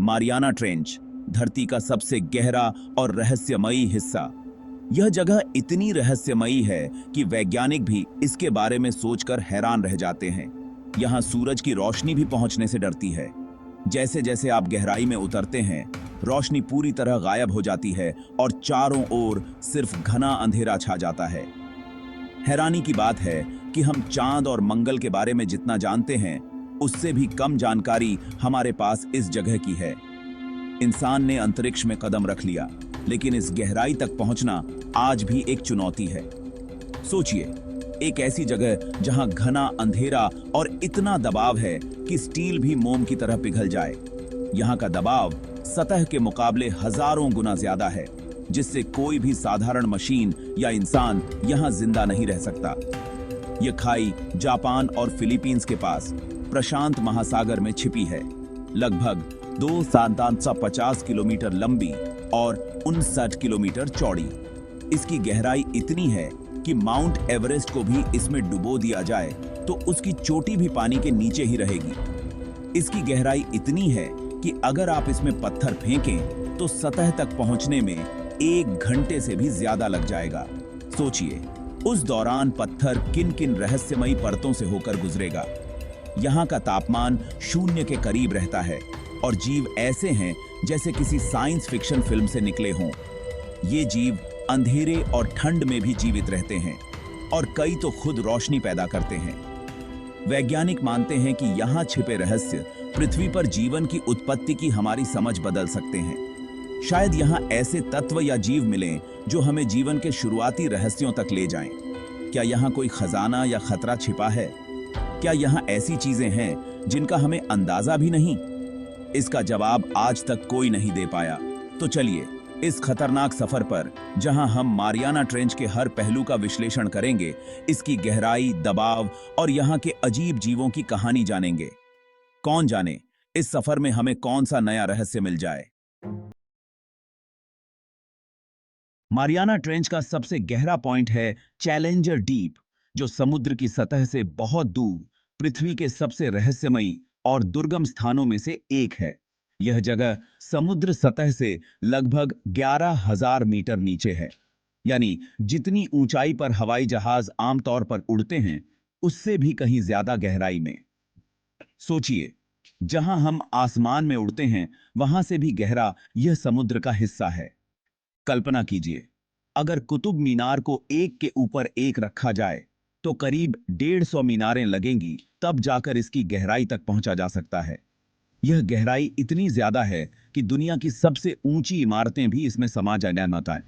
Mariana trench, धरती का सबसे गहरा और रहस्यमयी हिस्सा। यह जगह इतनी रहस्यमयी है कि वैज्ञानिक भी इसके बारे में सोचकर हैरान रह जाते हैं। यहाँ सूरज की रोशनी भी पहुंचने से डरती है। जैसे जैसे आप गहराई में उतरते हैं, रोशनी पूरी तरह गायब हो जाती है और चारों ओर सिर्फ घना अंधेरा छा जाता है। हैरानी की बात है कि हम चांद और मंगल के बारे में जितना जानते हैं, उससे भी कम जानकारी हमारे पास इस जगह की है। इंसान ने अंतरिक्ष में कदम रख लिया, लेकिन इस गहराई तक पहुंचना आज भी एक चुनौती है। सोचिए, एक ऐसी जगह जहां घना अंधेरा और इतना दबाव है कि स्टील भी मोम की तरह पिघल जाए। यहाँ का दबाव सतह के मुकाबले हजारों गुना ज्यादा है, जिससे कोई भी साधारण मशीन या इंसान यहाँ जिंदा नहीं रह सकता। यह खाई जापान और फिलीपींस के पास प्रशांत महासागर में छिपी है, लगभग 2,750 किलोमीटर लंबी और 59 किलोमीटर चौड़ी। इसकी गहराई इतनी है कि माउंट एवरेस्ट को भी इसमें डुबो दिया जाए तो उसकी चोटी भी पानी के नीचे ही रहेगी। इसकी गहराई इतनी है कि अगर आप इसमें पत्थर फेंकें तो सतह तक पहुंचने में 1 घंटे से भी ज्यादा लग जाएगा। सोचिए, उस दौरान पत्थर किन किन रहस्यमयी परतों से होकर गुजरेगा। यहाँ का तापमान 0 के करीब रहता है और जीव ऐसे हैं जैसे किसी साइंस फिक्शन फिल्म से निकले हों। ये जीव अंधेरे और ठंड में भी जीवित रहते हैं और कई तो खुद रोशनी पैदा करते हैं। वैज्ञानिक मानते हैं कि यहाँ छिपे रहस्य पृथ्वी पर जीवन की उत्पत्ति की हमारी समझ बदल सकते हैं। शायद यहाँ ऐसे तत्व या जीव मिलें जो हमें जीवन के शुरुआती रहस्यों तक ले जाएं। क्या यहाँ कोई खजाना या खतरा छिपा है? क्या यहाँ ऐसी चीजें हैं जिनका हमें अंदाजा भी नहीं? इसका जवाब आज तक कोई नहीं दे पाया। तो चलिए, इस खतरनाक सफर पर, जहां हम मारियाना ट्रेंच के हर पहलू का विश्लेषण करेंगे, इसकी गहराई, दबाव और यहां के अजीब जीवों की कहानी जानेंगे। कौन जाने इस सफर में हमें कौन सा नया रहस्य मिल जाए। मारियाना ट्रेंच का सबसे गहरा पॉइंट है चैलेंजर डीप, जो समुद्र की सतह से बहुत दूर पृथ्वी के सबसे रहस्यमयी और दुर्गम स्थानों में से एक है। यह जगह समुद्र सतह से लगभग 11,000 मीटर नीचे है, यानी जितनी ऊंचाई पर हवाई जहाज आमतौर पर उड़ते हैं, उससे भी कहीं ज्यादा गहराई में। सोचिए, जहां हम आसमान में उड़ते हैं, वहां से भी गहरा यह समुद्र का हिस्सा है। कल्पना कीजिए, अगर कुतुब मीनार को एक के ऊपर एक रखा जाए तो करीब 150 मीनारें लगेंगी, तब जाकर इसकी गहराई तक पहुंचा जा सकता है। यह गहराई इतनी ज्यादा है कि दुनिया की सबसे ऊंची इमारतें भी इसमें समा जाती हैं।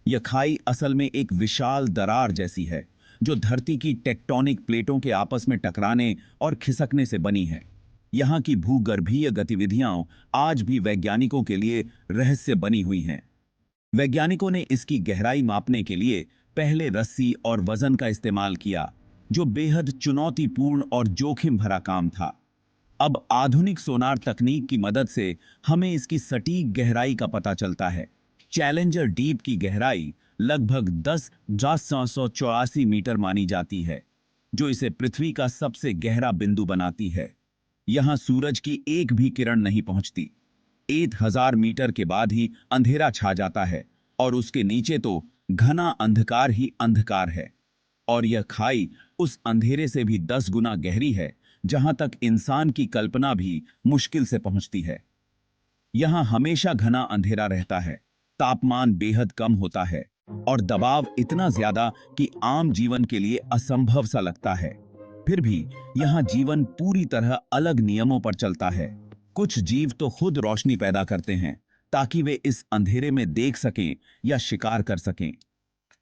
यह खाई असल में एक विशाल दरार जैसी है, जो धरती की टेक्टोनिक प्लेटों के आपस में टकराने और खिसकने से बनी है। यहाँ की भूगर्भीय गतिविधियां आज भी वैज्ञानिकों के लिए रहस्य बनी हुई हैं। वैज्ञानिकों ने इसकी गहराई मापने के लिए पहले रस्सी और वजन का इस्तेमाल किया, जो बेहद चुनौतीपूर्ण और जोखिम भरा काम था। अब आधुनिक सोनार तकनीक की मदद से हमें इसकी सटीक गहराई का पता चलता है। चैलेंजर डीप की गहराई लगभग 10,784 मीटर मानी जाती है, जो इसे पृथ्वी का सबसे गहरा बिंदु बनाती है। यहां सूरज की एक भी किरण नहीं पहुंचती। 1,000 मीटर के बाद ही अंधेरा छा जाता है और उसके नीचे तो घना अंधकार ही अंधकार है। और यह खाई उस अंधेरे से भी 10 गुना गहरी है, जहां तक इंसान की कल्पना भी मुश्किल से पहुंचती है। यहां हमेशा घना अंधेरा रहता है, तापमान बेहद कम होता है और दबाव इतना ज्यादा कि आम जीवन के लिए असंभव सा लगता है। फिर भी यहां जीवन पूरी तरह अलग नियमों पर चलता है। कुछ जीव तो खुद रोशनी पैदा करते हैं ताकि वे इस अंधेरे में देख सकें या शिकार कर सकें।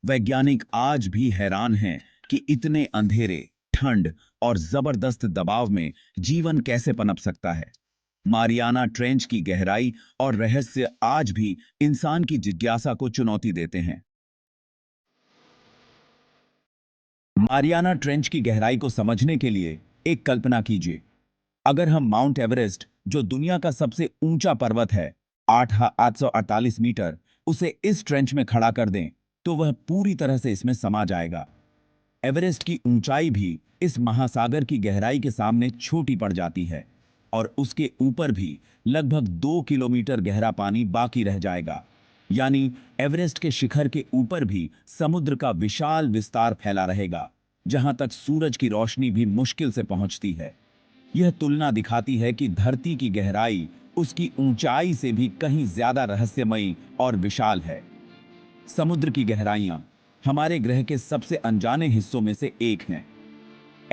वैज्ञानिक आज भी हैरान हैं कि इतने अंधेरे, ठंड और जबरदस्त दबाव में जीवन कैसे पनप सकता है। मारियाना ट्रेंच की गहराई और रहस्य आज भी इंसान की जिज्ञासा को चुनौती देते हैं। मारियाना ट्रेंच की गहराई को समझने के लिए एक कल्पना कीजिए। अगर हम माउंट एवरेस्ट, जो दुनिया का सबसे ऊंचा पर्वत है, 8,848 मीटर, उसे इस ट्रेंच में खड़ा कर दें, तो वह पूरी तरह से इसमें समा जाएगा। एवरेस्ट की ऊंचाई भी इस महासागर की गहराई के सामने छोटी पड़ जाती है और उसके ऊपर भी लगभग 2 किलोमीटर गहरा पानी बाकी रह जाएगा। यानी एवरेस्ट के शिखर के ऊपर भी समुद्र का विशाल विस्तार फैला रहेगा, जहां तक सूरज की रोशनी भी मुश्किल से पहुंचती है। यह तुलना दिखाती है कि धरती की गहराई उसकी ऊंचाई से भी कहीं ज्यादा रहस्यमयी और विशाल है। समुद्र की गहराइयां हमारे ग्रह के सबसे अनजाने हिस्सों में से एक हैं।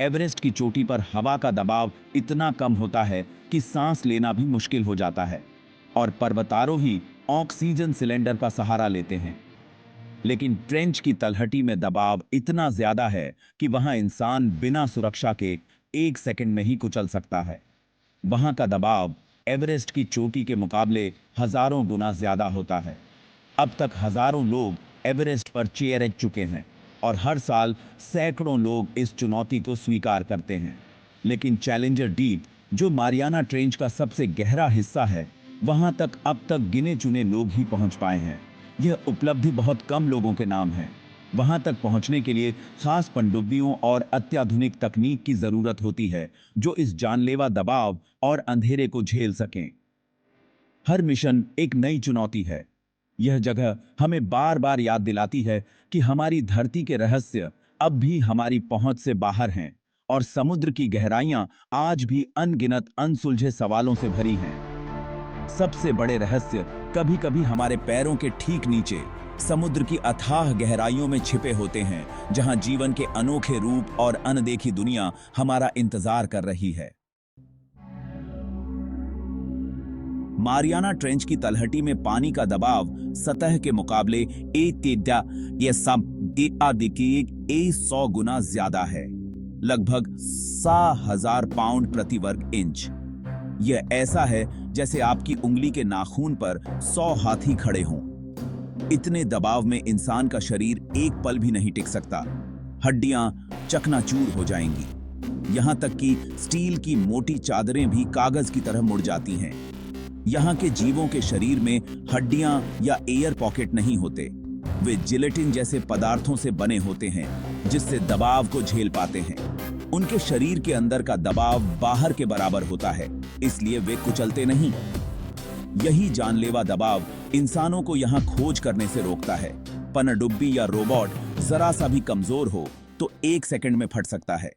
एवरेस्ट की चोटी पर हवा का दबाव इतना कम होता है कि सांस लेना भी मुश्किल हो जाता है और पर्वतारोही ऑक्सीजन सिलेंडर का सहारा लेते हैं। लेकिन ट्रेंच की तलहटी में दबाव इतना ज्यादा है कि वहां इंसान बिना सुरक्षा के 1 सेकंड में ही कुचल सकता है। वहां का दबाव एवरेस्ट की चोटी के मुकाबले हजारों गुना ज्यादा होता है। अब तक हजारों लोग एवरेस्ट पर चेयर चुके हैं और हर साल सैकड़ों लोग इस चुनौती को स्वीकार करते हैं। लेकिन चैलेंजर डीप, जो मारियाना ट्रेंच का सबसे गहरा हिस्सा है, वहां तक अब तक गिने चुने लोग ही पहुंच पाए हैं। यह उपलब्धि बहुत कम लोगों के नाम है। वहां तक पहुंचने के लिए खास पनडुब्बियों और अत्याधुनिक तकनीक की जरूरत होती है, जो इस जानलेवा दबाव और अंधेरे को झेल सकें। हर मिशन एक नई चुनौती है। यह जगह हमें बार बार याद दिलाती है कि हमारी धरती के रहस्य अब भी हमारी पहुंच से बाहर हैं और समुद्र की गहराइयां आज भी अनगिनत अनसुलझे सवालों से भरी हैं। सबसे बड़े रहस्य कभी कभी हमारे पैरों के ठीक नीचे समुद्र की अथाह गहराइयों में छिपे होते हैं, जहां जीवन के अनोखे रूप और अनदेखी दुनिया हमारा इंतजार कर रही है। मारियाना ट्रेंच की तलहटी में पानी का दबाव सतह के मुकाबले 100 गुना ज्यादा है, लगभग 100,000 पाउंड प्रति वर्ग इंच। यह ऐसा है जैसे आपकी उंगली के नाखून पर 100 हाथी खड़े हों। इतने दबाव में इंसान का शरीर एक पल भी नहीं टिक सकता। हड्डियां चकनाचूर हो जाएंगी। यहां तक कि स्टील की मोटी चादरें भी कागज की तरह मुड़ जाती हैं। यहाँ के जीवों के शरीर में हड्डियां या एयर पॉकेट नहीं होते। वे जिलेटिन जैसे पदार्थों से बने होते हैं, जिससे दबाव को झेल पाते हैं। उनके शरीर के अंदर का दबाव बाहर के बराबर होता है, इसलिए वे कुचलते नहीं। यही जानलेवा दबाव इंसानों को यहाँ खोज करने से रोकता है। पनडुब्बी या रोबोट जरा सा भी कमजोर हो तो 1 सेकंड में फट सकता है।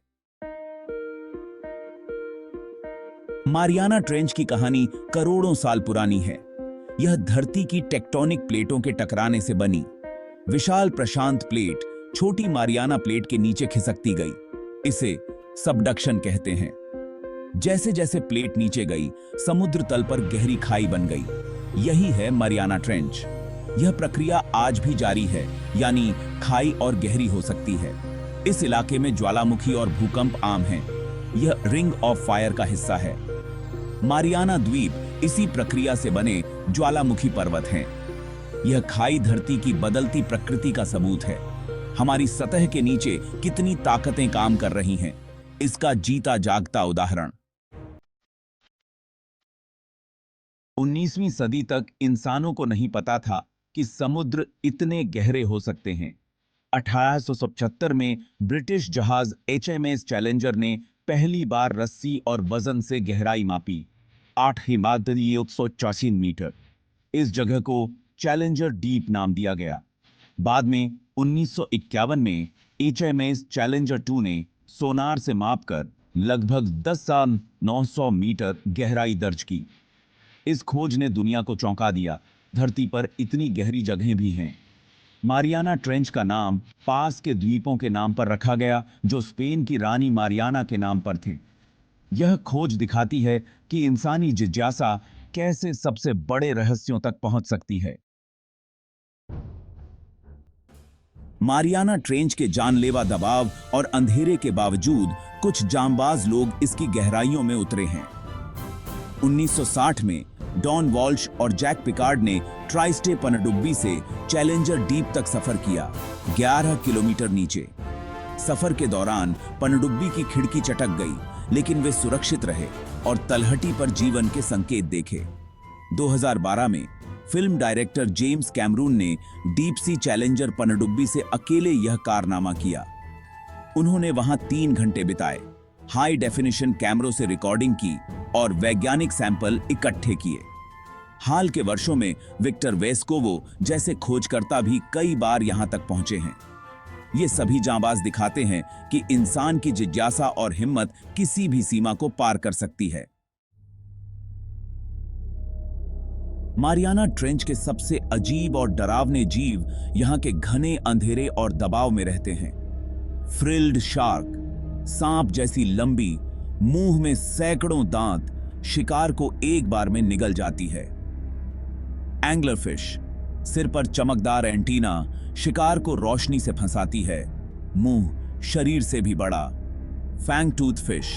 मारियाना ट्रेंच की कहानी करोड़ों साल पुरानी है। यह धरती की टेक्टोनिक प्लेटों के टकराने से बनी। विशाल प्रशांत प्लेट छोटी मारियाना प्लेट के नीचे खिसकती गई। इसे सबडक्शन कहते हैं। जैसे जैसे प्लेट नीचे गई, समुद्र तल पर गहरी खाई बन गई। यही है मारियाना ट्रेंच। यह प्रक्रिया आज भी जारी है, यानी खाई और गहरी हो सकती है। इस इलाके में ज्वालामुखी और भूकंप आम हैं। यह रिंग ऑफ फायर का हिस्सा है। मारियाना द्वीप इसी प्रक्रिया से बने ज्वालामुखी पर्वत हैं। यह खाई धरती की बदलती प्रकृति का सबूत है। हमारी सतह के नीचे कितनी ताकतें काम कर रही हैं, इसका जीता जागता उदाहरण। 19वीं सदी तक इंसानों को नहीं पता था कि समुद्र इतने गहरे हो सकते हैं। 1875 में ब्रिटिश जहाज HMS चैलेंजर ने पहली बार रस्सी और वजन से गहराई मापी, 8,184 मीटर। इस जगह को चैलेंजर डीप नाम दिया गया। बाद में 1951 में HMS चैलेंजर 2 ने सोनार से मापकर लगभग 10,900 मीटर गहराई दर्ज की। इस खोज ने दुनिया को चौंका दिया। धरती पर इतनी गहरी जगहें भी हैं। मारियाना ट्रेंच का नाम पास के द्वीपों के नाम पर रखा गया, जो स्पेन की रानी मारियाना के नाम पर थे। यह खोज दिखाती है कि इंसानी जिज्ञासा कैसे सबसे बड़े रहस्यों तक पहुंच सकती है। मारियाना ट्रेंच के जानलेवा दबाव और अंधेरे के बावजूद कुछ जांबाज लोग इसकी गहराइयों में उतरे हैं। 1960 में डॉन वॉल्श और जैक पिकार्ड ने ट्राइस्टे पनडुब्बी से चैलेंजर डीप तक सफर किया, 11 किलोमीटर नीचे। सफर के दौरान पनडुब्बी की खिड़की चटक गई, लेकिन वे सुरक्षित रहे और तलहटी पर जीवन के संकेत देखे। 2012 में फिल्म डायरेक्टर जेम्स कैमरून ने डीप सी चैलेंजर पनडुब्बी से अकेले यह कारनामा किया। उन्होंने वहां 3 घंटे बिताए। हाई डेफिनेशन कैमरों से रिकॉर्डिंग की और वैज्ञानिक सैंपल इकट्ठे किए। हाल के वर्षों में विक्टर वेस्कोवो जैसे खोजकर्ता भी कई बार यहां तक पहुंचे हैं। ये सभी जांबाज दिखाते हैं कि इंसान की जिज्ञासा और हिम्मत किसी भी सीमा को पार कर सकती है। मारियाना ट्रेंच के सबसे अजीब और डरावने जीव यहां के घने अंधेरे और दबाव में रहते हैं। फ्रिल्ड शार्क, सांप जैसी लंबी, मुंह में सैकड़ों दांत, शिकार को एक बार में निगल जाती है। एंग्लरफिश, सिर पर चमकदार एंटीना, शिकार को रोशनी से फंसाती है। मुंह शरीर से भी बड़ा। फैंग टूथ फिश,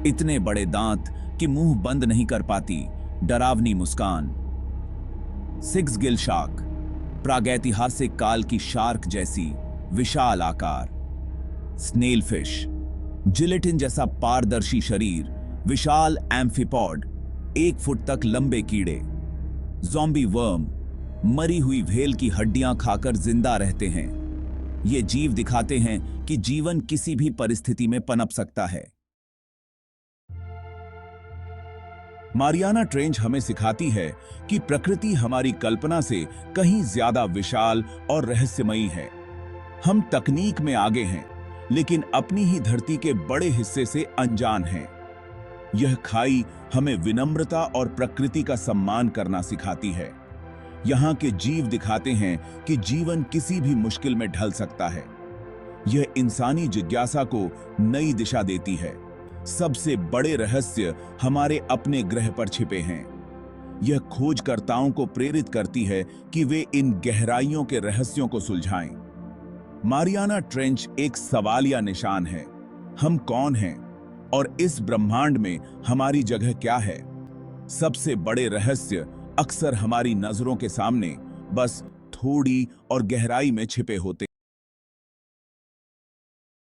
इतने बड़े दांत कि मुंह बंद नहीं कर पाती, डरावनी मुस्कान। सिक्स गिल शार्क, प्रागैतिहासिक काल की शार्क जैसी विशाल आकार। स्नेल फिश, जिलेटिन जैसा पारदर्शी शरीर, विशाल एम्फिपॉड, 1 फुट तक लंबे कीड़े। ज़ॉम्बी वर्म, मरी हुई व्हेल की हड्डियां खाकर जिंदा रहते हैं। ये जीव दिखाते हैं कि जीवन किसी भी परिस्थिति में पनप सकता है। मारियाना ट्रेंच हमें सिखाती है कि प्रकृति हमारी कल्पना से कहीं ज्यादा विशाल और रहस्यमयी है। हम तकनीक में आगे हैं, लेकिन अपनी ही धरती के बड़े हिस्से से अनजान हैं। यह खाई हमें विनम्रता और प्रकृति का सम्मान करना सिखाती है। यहाँ के जीव दिखाते हैं कि जीवन किसी भी मुश्किल में ढल सकता है। यह इंसानी जिज्ञासा को नई दिशा देती है। सबसे बड़े रहस्य हमारे अपने ग्रह पर छिपे हैं। यह खोजकर्ताओं को प्रेरित करती है कि वे इन गहराइयों के रहस्यों को सुलझाएं। मारियाना ट्रेंच एक सवाल या निशान है। हम कौन हैं और इस ब्रह्मांड में हमारी जगह क्या है? सबसे बड़े रहस्य अक्सर हमारी नजरों के सामने बस थोड़ी और गहराई में छिपे होते